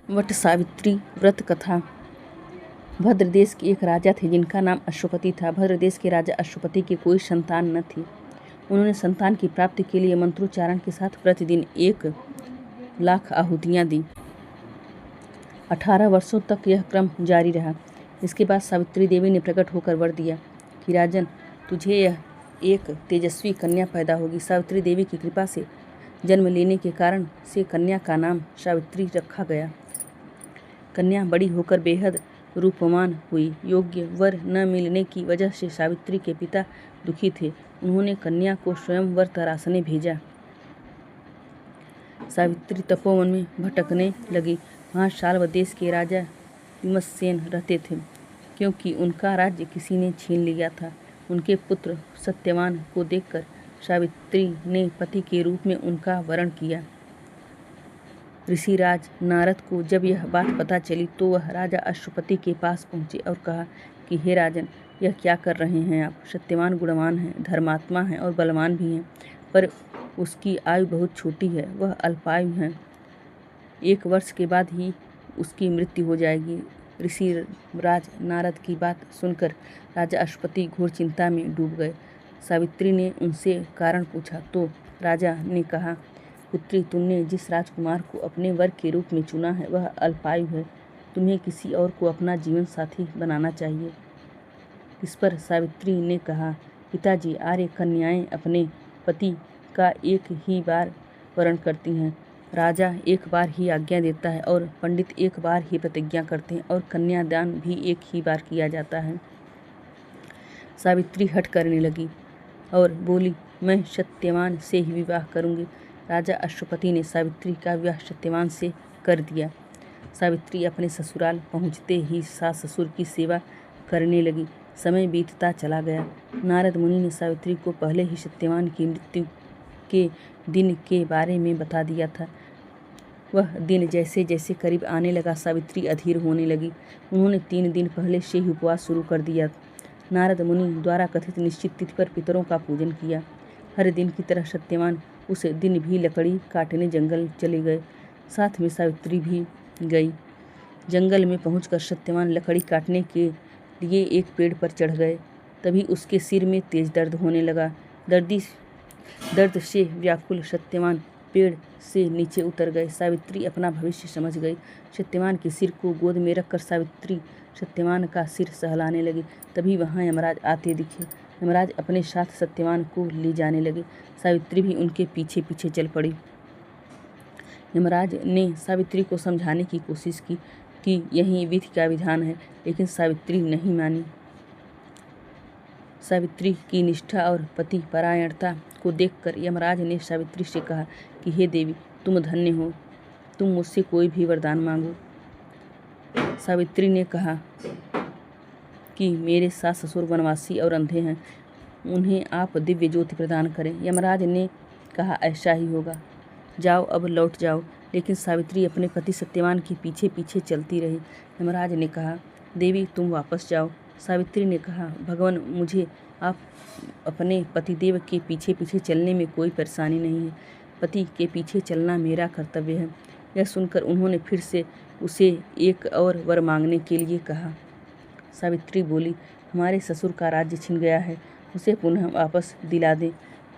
वट सावित्री व्रत कथा। भद्र देश के एक राजा थे जिनका नाम अश्वपति था। भद्र देश के राजा अश्वपति की कोई संतान न थी। उन्होंने संतान की प्राप्ति के लिए मंत्रोच्चारण के साथ प्रतिदिन 1,00,000 आहुतियाँ दी। 18 वर्षों तक यह क्रम जारी रहा। इसके बाद सावित्री देवी ने प्रकट होकर वर दिया कि राजन, तुझे यह एक तेजस्वी कन्या पैदा होगी। सावित्री देवी की कृपा से जन्म लेने के कारण से कन्या का नाम सावित्री रखा गया। कन्या बड़ी होकर बेहद रूपवान हुई। योग्य वर न मिलने की वजह से सावित्री के पिता दुखी थे। उन्होंने कन्या को स्वयंवर तराशने भेजा। सावित्री तपोवन में भटकने लगी। वहाँ शाल्व देश के राजा विमतसेन रहते थे। क्योंकि उनका राज्य किसी ने छीन लिया था, उनके पुत्र सत्यवान को देखकर सावित्री ने पति के रूप में उनका वरण किया। ऋषिराज नारद को जब यह बात पता चली तो वह राजा अश्वपति के पास पहुँचे और कहा कि हे राजन, यह क्या कर रहे हैं आप? सत्यवान गुणवान है, धर्मात्मा है और बलवान भी हैं, पर उसकी आयु बहुत छोटी है, वह अल्पायु है। 1 वर्ष के बाद ही उसकी मृत्यु हो जाएगी। ऋषिराज नारद की बात सुनकर राजा अश्वपति घोर चिंता में डूब गए। सावित्री ने उनसे कारण पूछा तो राजा ने कहा, पुत्री, तुमने जिस राजकुमार को अपने वर के रूप में चुना है वह अल्पायु है। तुम्हें किसी और को अपना जीवन साथी बनाना चाहिए। इस पर सावित्री ने कहा, पिताजी, आर्य कन्याएं अपने पति का एक ही बार वरण करती हैं। राजा एक बार ही आज्ञा देता है और पंडित एक बार ही प्रतिज्ञा करते हैं और कन्यादान भी एक ही बार किया जाता है। सावित्री हठ करने लगी और बोली, मैं सत्यवान से ही विवाह करूंगी। राजा अश्वपति ने सावित्री का विवाह सत्यवान से कर दिया। सावित्री अपने ससुराल पहुंचते ही सास ससुर की सेवा करने लगी। समय बीतता चला गया। नारद मुनि ने सावित्री को पहले ही सत्यवान की मृत्यु के दिन के बारे में बता दिया था। वह दिन जैसे जैसे करीब आने लगा, सावित्री अधीर होने लगी। उन्होंने 3 दिन पहले से ही उपवास शुरू कर दिया। नारद मुनि द्वारा कथित निश्चित तिथि पर पितरों का पूजन किया। हर दिन की तरह सत्यवान उस दिन भी लकड़ी काटने जंगल चले गए। साथ में सावित्री भी गई। जंगल में पहुंचकर सत्यवान लकड़ी काटने के लिए एक पेड़ पर चढ़ गए। तभी उसके सिर में तेज दर्द होने लगा। दर्द से व्याकुल सत्यवान पेड़ से नीचे उतर गए। सावित्री अपना भविष्य समझ गई। सत्यवान के सिर को गोद में रखकर सावित्री सत्यवान का सिर सहलाने लगी। तभी वहाँ यमराज आते दिखे। यमराज अपने साथ सत्यवान को ले जाने लगे। सावित्री भी उनके पीछे पीछे चल पड़ी। यमराज ने सावित्री को समझाने की कोशिश की कि यही विधि का विधान है, लेकिन सावित्री नहीं मानी। सावित्री की निष्ठा और पति परायणता को देखकर यमराज ने सावित्री से कहा कि हे देवी, तुम धन्य हो, तुम मुझसे कोई भी वरदान मांगो। सावित्री ने कहा कि मेरे सास ससुर वनवासी और अंधे हैं, उन्हें आप दिव्य ज्योति प्रदान करें। यमराज ने कहा, ऐसा ही होगा, जाओ, अब लौट जाओ। लेकिन सावित्री अपने पति सत्यवान के पीछे पीछे चलती रही। यमराज ने कहा, देवी, तुम वापस जाओ। सावित्री ने कहा, भगवान, मुझे आप अपने पतिदेव के पीछे पीछे चलने में कोई परेशानी नहीं है। पति के पीछे चलना मेरा कर्तव्य है। यह सुनकर उन्होंने फिर से उसे एक और वर मांगने के लिए कहा। सावित्री बोली, हमारे ससुर का राज्य छिन गया है, उसे पुनः वापस दिला दें।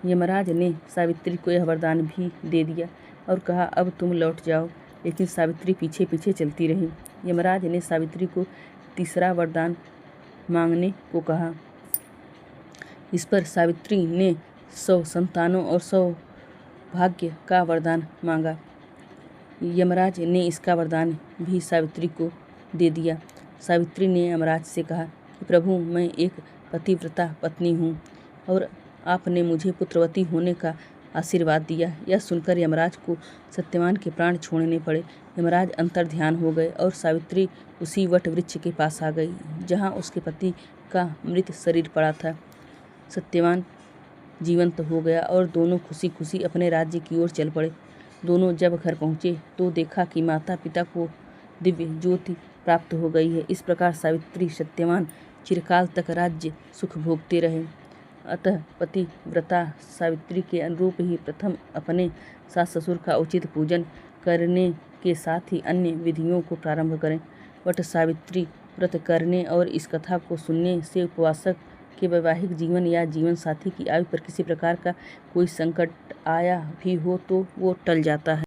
यमराज ने सावित्री को यह वरदान भी दे दिया और कहा, अब तुम लौट जाओ। लेकिन सावित्री पीछे पीछे चलती रही। यमराज ने सावित्री को तीसरा वरदान मांगने को कहा। इस पर सावित्री ने 100 संतानों और 100 भाग्य का वरदान मांगा। यमराज ने इसका वरदान भी सावित्री को दे दिया। सावित्री ने यमराज से कहा कि प्रभु, मैं एक पतिव्रता पत्नी हूँ और आपने मुझे पुत्रवती होने का आशीर्वाद दिया। यह सुनकर यमराज को सत्यवान के प्राण छोड़ने पड़े। यमराज अंतर्ध्यान हो गए और सावित्री उसी वट वृक्ष के पास आ गई जहाँ उसके पति का मृत शरीर पड़ा था। सत्यवान जीवंत हो गया और दोनों खुशी खुशी अपने राज्य की ओर चल पड़े। दोनों जब घर पहुँचे तो देखा कि माता पिता को दिव्य ज्योति प्राप्त हो गई है। इस प्रकार सावित्री सत्यवान चिरकाल तक राज्य सुख भोगते रहे। अतः पतिव्रता सावित्री के अनुरूप ही प्रथम अपने सास ससुर का उचित पूजन करने के साथ ही अन्य विधियों को प्रारंभ करें। वट सावित्री व्रत करने और इस कथा को सुनने से उपवासक के वैवाहिक जीवन या जीवन साथी की आयु पर किसी प्रकार का कोई संकट आया भी हो तो वो टल जाता है।